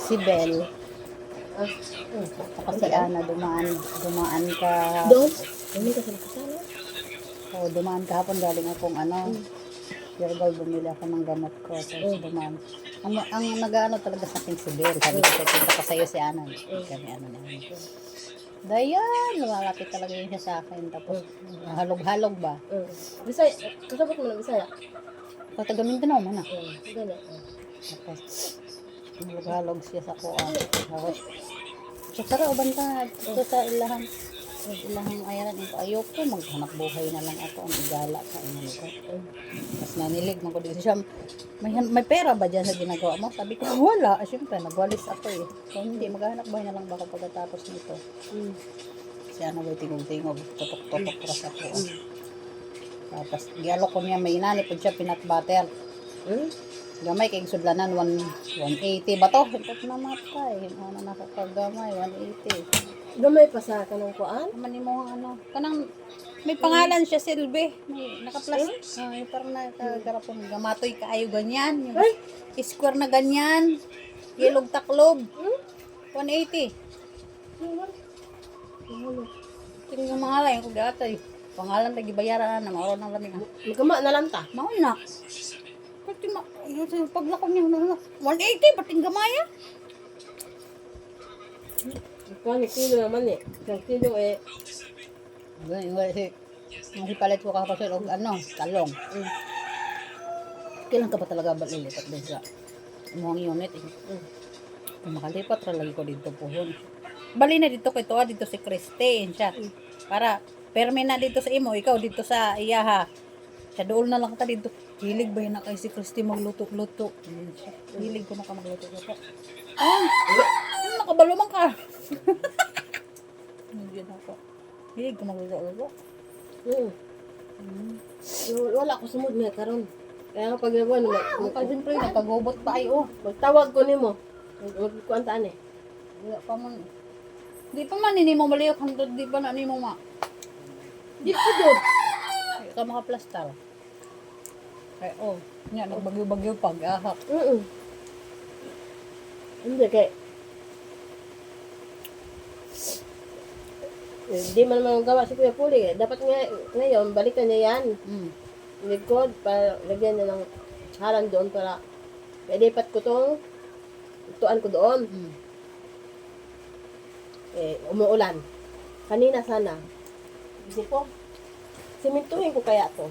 si Bel, Ah, saka si Ana, dumaan ka, doon? Doon ka sa nakasala? dumaan kahapon galing akong Virgol, bumili ako ng gamot ko. Tapos dumaan. Ang nag-ano talaga sa akin si Bel. Sabi ko, kita ko sa'yo si Ana. Kami ano na yun. Dayan, lumalapit talaga yun siya sa akin. Tapos, halog-halog ba? Bisaya, kasabot mo ng Bisaya? Ikaw taga Mindanao man ah. Gano'n. Tapos, halog-halog siya sa kuha. Tapos, so, tara, uban ka. Ito sa ilahang ayaran. Ayoko, maghanap buhay na lang ako. Ang igala ka. Ko. Tapos nanilig man ko dito siya. May pera ba dyan sa ginagawa mo? Sabi ko, wala. Siyempre, nagwalis ako eh. So, hindi, maghanap buhay na lang ba ako pagkatapos nito. Siya na ba tingog-tingog, tutok-tutok para sa ko. Tapos, giyalo ko niya, may inani po siya, peanut butter. Gamay, kay sudlanan, 180 ba to? Hintot na matay. Ano nakakagamay, 180. Gamay pa sa kanang kuan? Naman mo kanang, may pangalan siya, Silve. May naka-plus. Yung parang nakagarapon, gamatoy kaayo ganyan. Yung square na ganyan. Yellow taklob. 180. Tingnan mga lang, yung kugatay. Pangalan lagi bayaran na mauro ng lamig. Magkama na lang ta. Mauna. Pati paglako niya, 180, pating gamaya. Kuan kilo naman eh. Isang kilo eh. Yung palit ko kapasal og talong. Kailan ka ba talaga lilipat din sa imong unit eh? Kung makalipat ra lagi ko dito pohon. Bali na dito kay tuwa dito si Christine siya. Para perme na dito sa imo, ikaw dito sa iyaha. Siya dool na lang ta dito. Hilig ba yun na kay si Christine magluto-luto? Hilig ko na ka magluto-luto. Nakabalo man ka. Hindi na ako. Hilig ko magluto-luto. Wala ko sumud niya karon. Kaya nga paggawa no, Siyempre, nagkagubot pa ayo. magtawag ko nimo. Magkuan taan eh. Di pa man ini mo maliyok hangtod di pa na nimo ma. Di ko jud. Ay ka makaplastar. Ay nya nagbagyo-bagyo pag ahak. Hindi kay di man magawa si Kuya Puli eh. Dapat nga ngayon balikan niya yan. Likod para lagyan niya ng haran doon para pwede pat ko tong tuan ko doon. Umuulan. Kanina sana. Hindi ko. Simintuhin ko kaya to.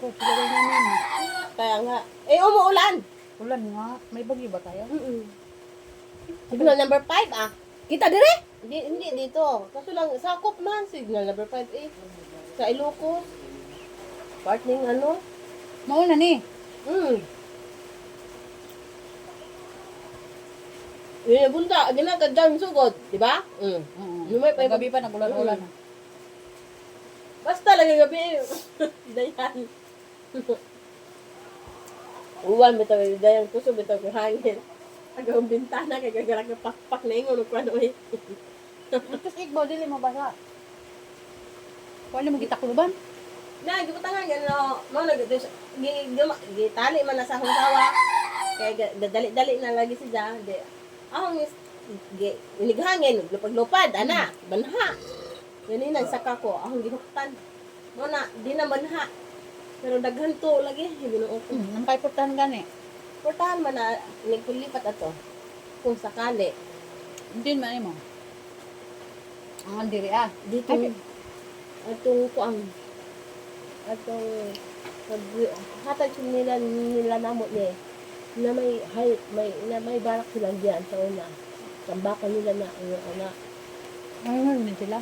Lagay namin. Kaya nga. Umuulan! Ulan nga. May bagyo ba tayo? Signal number 5 ah. Kita dire? Hindi dito. Kaso lang, sakop man. Signal number 5 eh. Sa Ilocos. Part ng ano. Mauna ni. Yung bunta, ginagandang sugod. Diba? Lumay pa Gabi pa nagulan-ulan. Basta lagi gabi. Dayan. Uwan bitaw dayan puso bitaw ko hangin. Agawang bintana kay gagara ka pakpak na ingon ko ano eh. Tapos igbo dili mo basa. Kuan mo gitakluban? Na gibutangan gano mo gitali man na sa akong sawa. Kay dali-dali na lagi siya. Di ahong inighangin lupad-lupad ana banha. Ganina saka ko ahong gihuktan. Mo na di na banha. Pero daghan to lagi binuo ko. Nang kay portahan gani. Portahan man na nagpulipat ato. Kung sakali. Hindi man mo. Ang diri Dito atong kuang atong hatag nila namo ni na may barak sila diyan sa una. Tambakan nila na ang ana. Ayun din sila.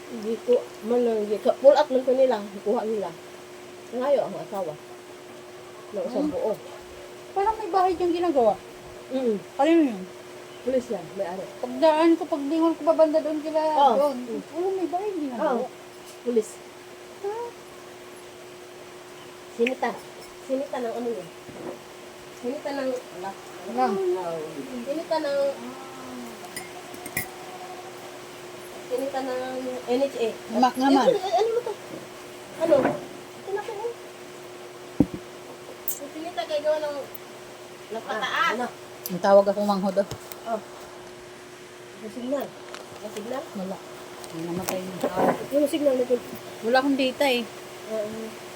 Hindi ko man pull up man ko nila, kuha nila. Ngayo ang asawa. Na usang buo. Parang may bahay diyang ginagawa. Ano yun? Pulis yan, may ari. Pagdaan ko, paglingon ko babanda doon kila doon. May bahay ginagawa. Pulis. Sinita. Sinita ng ano yun? Sinita ng Sinita ng NHA. Mak naman. Ano mo to? Ano? Tinapin mo. Sinita kay gawa ng napataas. Ang tawag akong manghod. Oh. Oh. Yung signal. Yung signal? Wala. Ang namatay na. Yung signal na Wala akong data eh. uh,